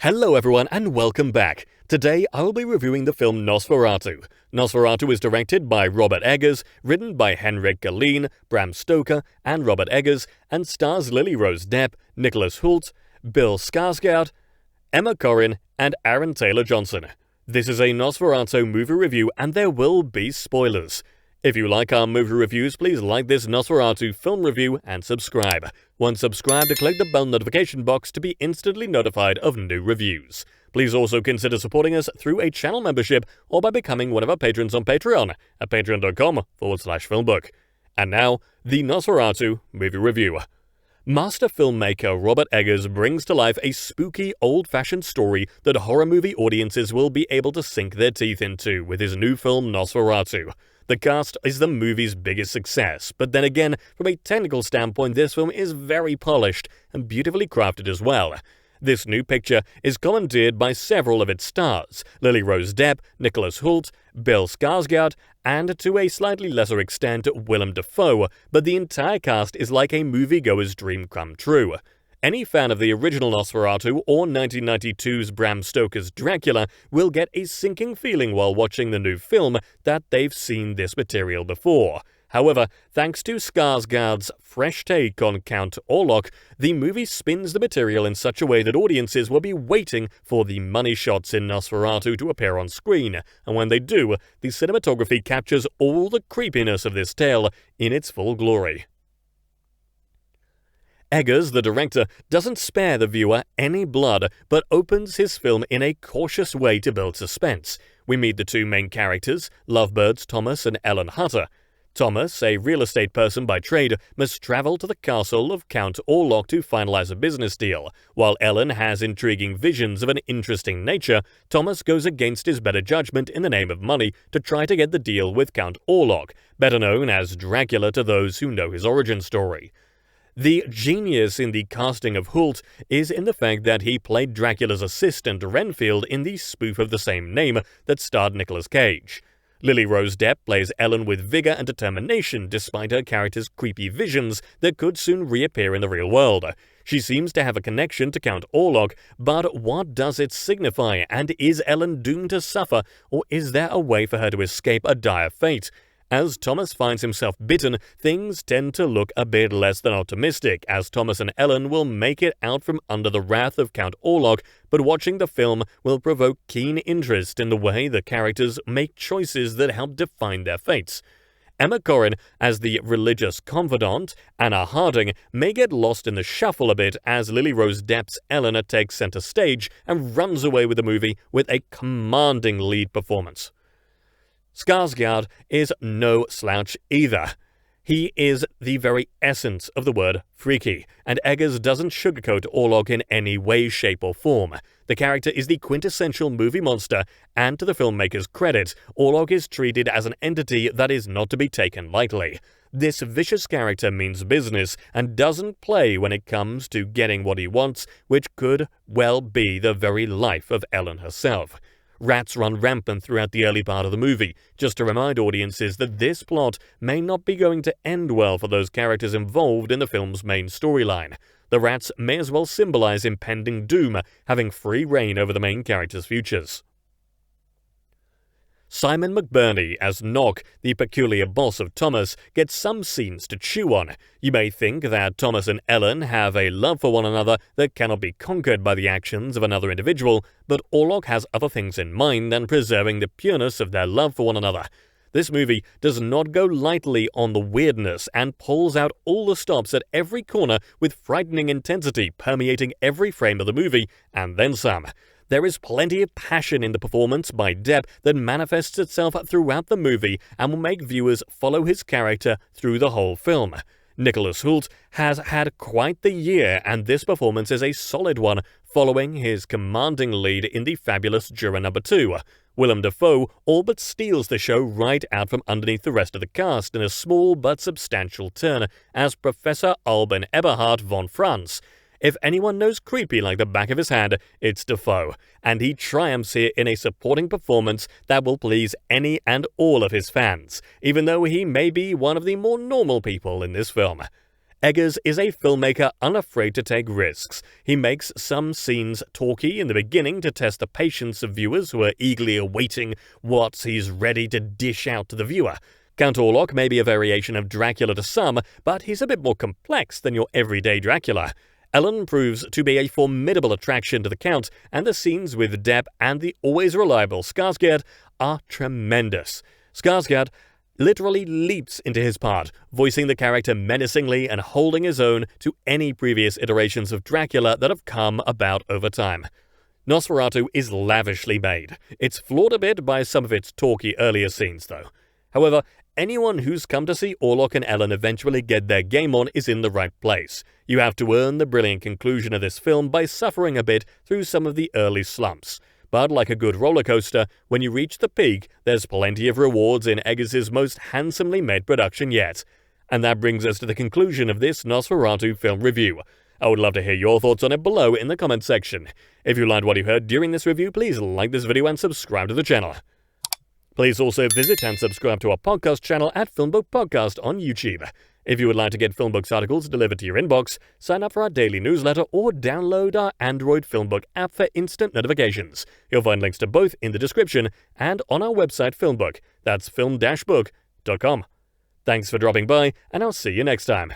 Hello everyone and welcome back. Today I will be reviewing the film Nosferatu. Nosferatu is directed by Robert Eggers, written by Henrik Galeen, Bram Stoker and Robert Eggers, and stars Lily Rose Depp, Nicholas Hoult, Bill Skarsgård, Emma Corrin and Aaron Taylor-Johnson. This is a Nosferatu movie review and there will be spoilers. If you like our movie reviews, please like this Nosferatu film review and subscribe. Once subscribed, click the bell notification box to be instantly notified of new reviews. Please also consider supporting us through a channel membership or by becoming one of our patrons on Patreon at patreon.com/FilmBook. And now, the Nosferatu movie review. Master filmmaker Robert Eggers brings to life a spooky, old-fashioned story that horror movie audiences will be able to sink their teeth into with his new film Nosferatu. The cast is the movie's biggest success, but then again, from a technical standpoint, this film is very polished and beautifully crafted as well. This new picture is commandeered by several of its stars, Lily Rose Depp, Nicholas Hoult, Bill Skarsgård, and to a slightly lesser extent, Willem Dafoe, but the entire cast is like a moviegoer's dream come true. Any fan of the original Nosferatu or 1992's Bram Stoker's Dracula will get a sinking feeling while watching the new film that they've seen this material before. However, thanks to Skarsgård's fresh take on Count Orlok, the movie spins the material in such a way that audiences will be waiting for the money shots in Nosferatu to appear on screen, and when they do, the cinematography captures all the creepiness of this tale in its full glory. Eggers, the director, doesn't spare the viewer any blood, but opens his film in a cautious way to build suspense. We meet the two main characters, lovebirds Thomas and Ellen Hutter. Thomas, a real estate person by trade, must travel to the castle of Count Orlok to finalize a business deal. While Ellen has intriguing visions of an interesting nature, Thomas goes against his better judgment in the name of money to try to get the deal with Count Orlok, better known as Dracula to those who know his origin story. The genius in the casting of Hoult is in the fact that he played Dracula's assistant Renfield in the spoof of the same name that starred Nicolas Cage. Lily Rose Depp plays Ellen with vigor and determination despite her character's creepy visions that could soon reappear in the real world. She seems to have a connection to Count Orlok, but what does it signify, and is Ellen doomed to suffer, or is there a way for her to escape a dire fate? As Thomas finds himself bitten, things tend to look a bit less than optimistic, as Thomas and Ellen will make it out from under the wrath of Count Orlok, but watching the film will provoke keen interest in the way the characters make choices that help define their fates. Emma Corrin, as the religious confidant, Anna Harding, may get lost in the shuffle a bit as Lily Rose Depp's Ellen takes center stage and runs away with the movie with a commanding lead performance. Skarsgård is no slouch either. He is the very essence of the word freaky, and Eggers doesn't sugarcoat Orlok in any way, shape or form. The character is the quintessential movie monster, and to the filmmaker's credit, Orlok is treated as an entity that is not to be taken lightly. This vicious character means business and doesn't play when it comes to getting what he wants, which could well be the very life of Ellen herself. Rats run rampant throughout the early part of the movie, just to remind audiences that this plot may not be going to end well for those characters involved in the film's main storyline. The rats may as well symbolize impending doom, having free reign over the main characters' futures. Simon McBurney as Nock, the peculiar boss of Thomas, gets some scenes to chew on. You may think that Thomas and Ellen have a love for one another that cannot be conquered by the actions of another individual, but Orlok has other things in mind than preserving the pureness of their love for one another. This movie does not go lightly on the weirdness and pulls out all the stops at every corner with frightening intensity permeating every frame of the movie, and then some. There is plenty of passion in the performance by Depp that manifests itself throughout the movie and will make viewers follow his character through the whole film. Nicholas Hoult has had quite the year, and this performance is a solid one, following his commanding lead in the fabulous Juror No. 2. Willem Dafoe all but steals the show right out from underneath the rest of the cast in a small but substantial turn as Professor Alban Eberhard von Franz. If anyone knows creepy like the back of his hand, it's Dafoe, and he triumphs here in a supporting performance that will please any and all of his fans, even though he may be one of the more normal people in this film. Eggers is a filmmaker unafraid to take risks. He makes some scenes talky in the beginning to test the patience of viewers who are eagerly awaiting what he's ready to dish out to the viewer. Count Orlok may be a variation of Dracula to some, but he's a bit more complex than your everyday Dracula. Ellen proves to be a formidable attraction to the Count, and the scenes with Depp and the always reliable Skarsgård are tremendous. Skarsgård literally leaps into his part, voicing the character menacingly and holding his own to any previous iterations of Dracula that have come about over time. Nosferatu is lavishly made. It's flawed a bit by some of its talky earlier scenes, though. However, anyone who's come to see Orlok and Ellen eventually get their game on is in the right place. You have to earn the brilliant conclusion of this film by suffering a bit through some of the early slumps. But like a good roller coaster, when you reach the peak, there's plenty of rewards in Eggers' most handsomely made production yet. And that brings us to the conclusion of this Nosferatu film review. I would love to hear your thoughts on it below in the comments section. If you liked what you heard during this review, please like this video and subscribe to the channel. Please also visit and subscribe to our podcast channel at FilmBook Podcast on YouTube. If you would like to get FilmBook's articles delivered to your inbox, sign up for our daily newsletter or download our Android FilmBook app for instant notifications. You'll find links to both in the description and on our website FilmBook. That's film-book.com. Thanks for dropping by, and I'll see you next time.